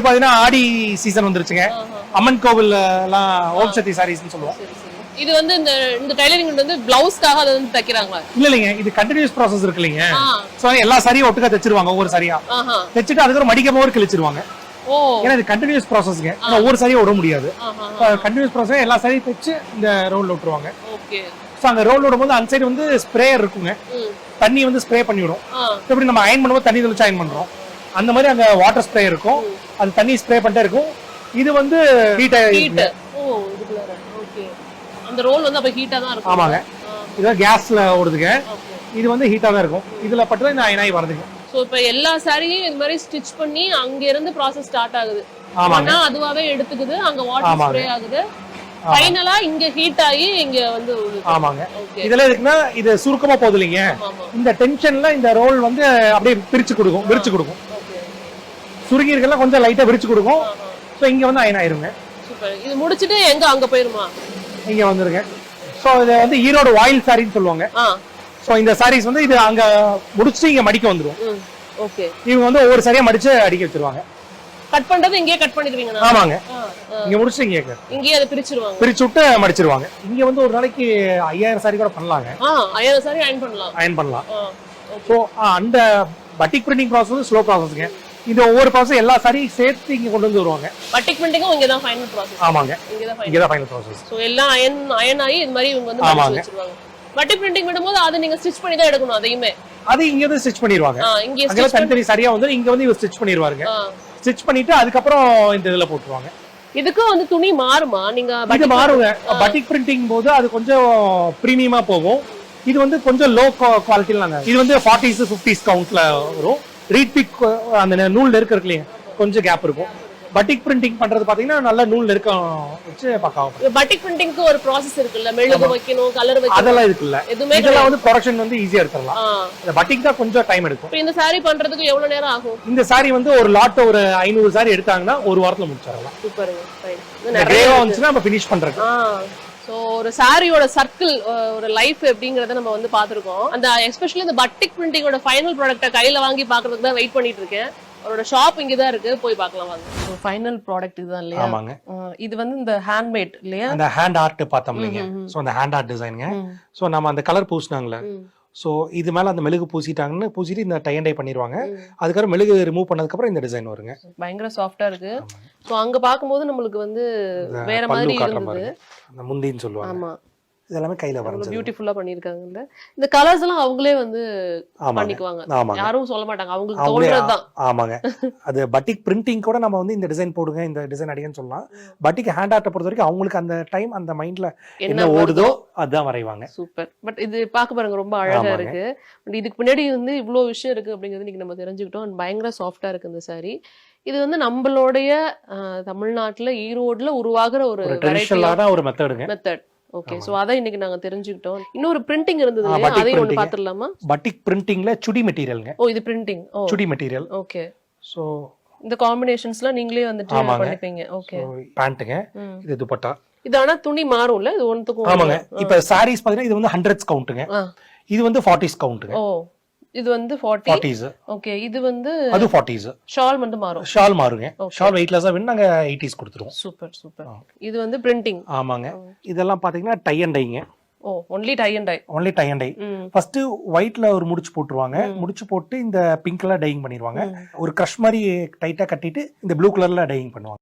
இது பாத்தீங்கன்னா ஆடி சீசன் வந்துருச்சுங்க. அம்மன் கோவில் எல்லாம் ஓம் சக்தி சாரீஸ்னு சொல்லுவோம். இது வந்து இந்த டைலரிங் வந்து பிளவுஸ்க்காக அதை வந்து தைக்கிறாங்க. இல்லைங்க, இது கண்டினியூஸ் ப்ராசஸ் இருக்கு இல்லைங்க. சோ எல்லா சாரியும் ஒட்டுக்கா தைச்சிருவாங்க, ஒவ்வொரு சாரியா தைச்சிட்டு அதுக்கப்புறம் மடிக்கும் போது கிழிச்சிருவாங்க. ஏன்னா இது கண்டினியூஸ் ப்ராசஸ்ங்க, ஒவ்வொரு சாரியும் விட முடியாது. கண்டினியூஸ் ப்ராசஸ் எல்லா சாரியும் தைச்சு இந்த ரோல்ல விட்டுருவாங்க. ஸோ அங்கே ரோல் விடும்போது அந்த சைடு வந்து ஸ்ப்ரேயர் இருக்குங்க, தண்ணி வந்து ஸ்ப்ரே பண்ணி விடும். எப்படி நம்ம அயன் பண்ணும்போது தண்ணி தெளிச்சு அயன் பண்றோம், அந்த மாதிரி அங்கே வாட்டர் ஸ்ப்ரே இருக்கும், அது தண்ணி ஸ்ப்ரே பண்ணிட்டே இருக்கும். இது வந்து ஹீட் அந்த ரோல் வந்து அப்ப ஹீட்டா தான் இருக்கும். ஆமாங்க, இது கேஸ்ல ஓடுதுங்க, இது வந்து ஹீட்டா தான் இருக்கும். இதுல பட்டு இந்த அயனாய் வருதுங்க. சோ இப்போ எல்லா சாரியும் இந்த மாதிரி ஸ்டிச் பண்ணி அங்க இருந்து process ஸ்டார்ட் ஆகுது. ஆனா அதுவாவே எடுத்துக்குது, அங்க வாட்டர் ஸ்ப்ரே ஆகுது, ஃபைனலா இங்க ஹீட் ஆகி இங்க வந்து. ஆமாங்க, இதெல்லாம் இருக்குன்னா இது சுருக்கமா போகுது இல்லைங்க, இந்த டென்ஷன்ல இந்த ரோல் வந்து அப்படியே பிரிச்சு கொடுக்கும், விரிச்சு கொடுக்கும். சுருங்கி இருக்கலாம் கொஞ்சம் லைட்டா விரிச்சு கொடுக்கும். ஸோ இங்க வந்து அயன் ஆயிருங்க. சூப்பர். இது முடிச்சிட்டு எங்க அங்க போயிருமா? இங்க வந்துருங்க. ஸோ இது வந்து ஈரோடு வாயில் சாரின்னு சொல்லுவாங்க. ஸோ இந்த சாரீஸ் வந்து இது அங்க முடிச்சுட்டு இங்க மடிக்க வந்துடும். ஓகே, இவங்க வந்து ஒவ்வொரு சாரியா மடிச்சு அடிக்க வச்சிருவாங்க. கட் பண்றது இங்கேயே கட் பண்ணிடுவீங்க? ஆமாங்க, இங்க முடிச்சு இங்கேயே அதை பிரிச்சிருவாங்க, பிரிச்சு விட்டு மடிச்சிருவாங்க. இங்க வந்து ஒரு நாளைக்கு 5000 சாரி கூட பண்ணலாங்க. 5000 சாரி அயன் பண்ணலாம். ஸோ அந்த பட்டிக் பிரிண்டிங் ப்ராசஸ் வந்து ஸ்லோ ப்ராசஸ்ங்க. இது ஒவ்வொரு ப்ராசஸ் எல்லா சாரியும் சேர்த்து இங்க கொண்டு வந்து வருவாங்க. பட்டிக் பிரிண்டிங்கும் இங்க தான் ஃபைனல் ப்ராசஸ். ஆமாங்க, இங்க தான் ஃபைனல் ப்ராசஸ். சோ எல்லாம் அயன் ஆகி இது மாதிரி இவங்க வந்து மடிச்சு வச்சிருவாங்க. பட்டிக் பிரிண்டிங் விடும்போது அது நீங்க ஸ்டிச் பண்ணி தான் எடுக்கணும். அதையுமே அது இங்க வந்து ஸ்டிச் பண்ணிடுவாங்க. இங்க தனித்தனி சரியா வந்து இங்க வந்து இவங்க ஸ்டிச் பண்ணிடுவாங்க. ஸ்டிச் பண்ணிட்டு அதுக்கப்புறம் இந்த இதுல போட்டுருவாங்க. இதுக்கு வந்து துணி மாறுமா? நீங்க இது மாறுங்க. பட்டிக் பிரிண்டிங் போது அது கொஞ்சம் பிரீமியமா போகும். இது வந்து கொஞ்சம் லோ குவாலிட்டில நாங்க இது வந்து 40s 50s கவுண்ட்ல வரும். ரீட் பிக் அந்த நூல் நெருக்கம் இருக்கு இல்லையா, கொஞ்சம் கேப் இருக்கும். பட்டிக் பிரிண்டிங் பண்றது பாத்தீங்கன்னா நல்ல நூல் நெருக்கம் வச்சு பக்காவா. பட்டிக் பிரிண்டிங்க்கு ஒரு process இருக்குல்ல, மெழுகு வைக்கணும், கலர் வைக்கணும், அதெல்லாம் இருக்குல்ல. இதெல்லாம் வந்து ப்ரொடக்ஷன் வந்து ஈஸியா எடுத்துறலாம். இந்த பட்டிக் தான் கொஞ்சம் டைம் எடுக்கும். இந்த சாரி பண்றதுக்கு எவ்வளவு நேரம் ஆகும்? இந்த சாரி வந்து ஒரு லாட் ஒரு 500 சாரி எடுத்தாங்கன்னா ஒரு வாரத்துல முடிச்சிடலாம். சூப்பருங்க, ஃபைன். நிறைய வந்துச்சுன்னா நம்ம ஃபினிஷ் பண்றோம். சோ ஒரு சாரியோட சர்க்கிள், ஒரு லைஃப் எப்படிங்கறத நம்ம வந்து பாத்துருக்கோம். அந்த எஸ்பெஷலி இந்த பட்டிக் பிரிண்டிங்கோட ஃபைனல் ப்ராடக்ட்டை கையில வாங்கி பாக்குறதுக்கு தான் வெயிட் பண்ணிட்டு இருக்கேன். அவரோட ஷாப் இங்க தான் இருக்கு, போய் பார்க்கலாம் வாங்க. சோ ஃபைனல் ப்ராடக்ட் இதுதான் இல்லையா? ஆமாங்க. இது வந்து இந்த ஹேண்ட்மேட் இல்லையா, அந்த ஹேண்ட் ஆர்ட் பார்த்தோம் இல்லையா. சோ அந்த ஹேண்ட் ஆர்ட் டிசைன்ங்க. சோ நம்ம அந்த கலர் பூசினாங்களே, சோ இது மேல அந்த மெழுகு பூசிட்டாங்கன்னு பூசிட்டு இந்த டை அண்ட் டை பண்ணிடுவாங்க. அதுக்கப்புறம் மெழுகு ரிமூவ் பண்ணதுக்கு அப்புறம் இந்த டிசைன் வருங்க. பயங்கர சாஃப்ட்டா இருக்கு. சோ அங்க பாக்கும்போது நம்மளுக்கு வந்து வேற மாதிரி இருந்தது, அந்த முந்தின்னு சொல்லுவாங்க. ஆமா, இதெல்லாம் கையில வரது பியூட்டிஃபுல்லா பண்ணிருக்காங்க. இந்த கலர்ஸ் எல்லாம் அவங்களே வந்து பண்ணிக்குவாங்க, யாரும் சொல்ல மாட்டாங்க, அவங்களுக்கு தோன்றதுதான். ஆமாங்க, அது பட்டிக் பிரிண்டிங் கூட நம்ம வந்து இந்த டிசைன் போடுங்க, இந்த டிசைன் அடிங்கன்னு சொல்லலாம். பட்டிக் ஹேண்ட் ஆர்ட் பொறுத்த வரைக்கும் அவங்களுக்கு அந்த டைம் அந்த மைண்ட்ல என்ன ஓடுதோ அதான் வரைவாங்க. சூப்பர். பட் இது பாக்க பாருங்க ரொம்ப அழகா இருக்கு. பட் இதுக்கு பின்னாடி வந்து இவ்வளவு விஷயம் இருக்கு அப்படிங்கிறது இன்னைக்கு நம்ம தெரிஞ்சுக்கிட்டோம். பயங்கர சாஃப்டா இருக்கு இந்த சாரி. இது வந்து நம்மளுடைய தமிழ்நாட்டுல ஈரோடுல உருவாகுற ஒரு மெத்தட். ஓகே, சோ அத இன்னைக்கு நாங்க தெரிஞ்சுக்கிட்டோம். இன்னொரு பிரிண்டிங் இருந்தது, அதையும் ஒன்னு பாத்துறலாமா? பட்டிக் பிரிண்டிங்ல சுடி மெட்டீரியல்ங்க. ஓ, இது பிரிண்டிங். ஓ, சுடி மெட்டீரியல். ஓகே, சோ இந்த காம்பினேஷன்ஸ்லாம் நீங்களே வந்துட்டு பண்ணிப்பீங்க. ஓகே, பேண்ட்ங்க, இது துப்பட்டா. இது ஆனா துணி மாறும்ல, இது ஒண்ணுத்துக்கும். ஆமாங்க, இப்ப சாரீஸ் பாத்தீங்கன்னா இது வந்து 100s கவுண்ட்ங்க, இது வந்து 40s கவுண்ட்ங்க. ஓ, இது வந்து 40s. ஓகே, இது வந்து அது 40s. ஷால் வந்து மாறும். ஷால் மாறுங்க. ஷால் வெயிட்லெஸ்ஸா வேணும், நாங்க 80s கொடுத்துருவோம். Super super. இது வந்து பிரிண்டிங். ஆமாங்க, இதெல்லாம் பாத்தீங்கன்னா டை அண்ட் டைங்க. ஓ, only tie and dye. Only tie and dye. First ஒயிட்ல ஒரு முடிச்சு போட்டுருவாங்க. முடிச்சு போட்டு இந்த பிங்க்ல டையிங் பண்ணிடுவாங்க. ஒரு கிரஷ் மாதிரி டைட்டா கட்டிட்டு இந்த ப்ளூ கலர்ல டையிங் பண்ணுவாங்க.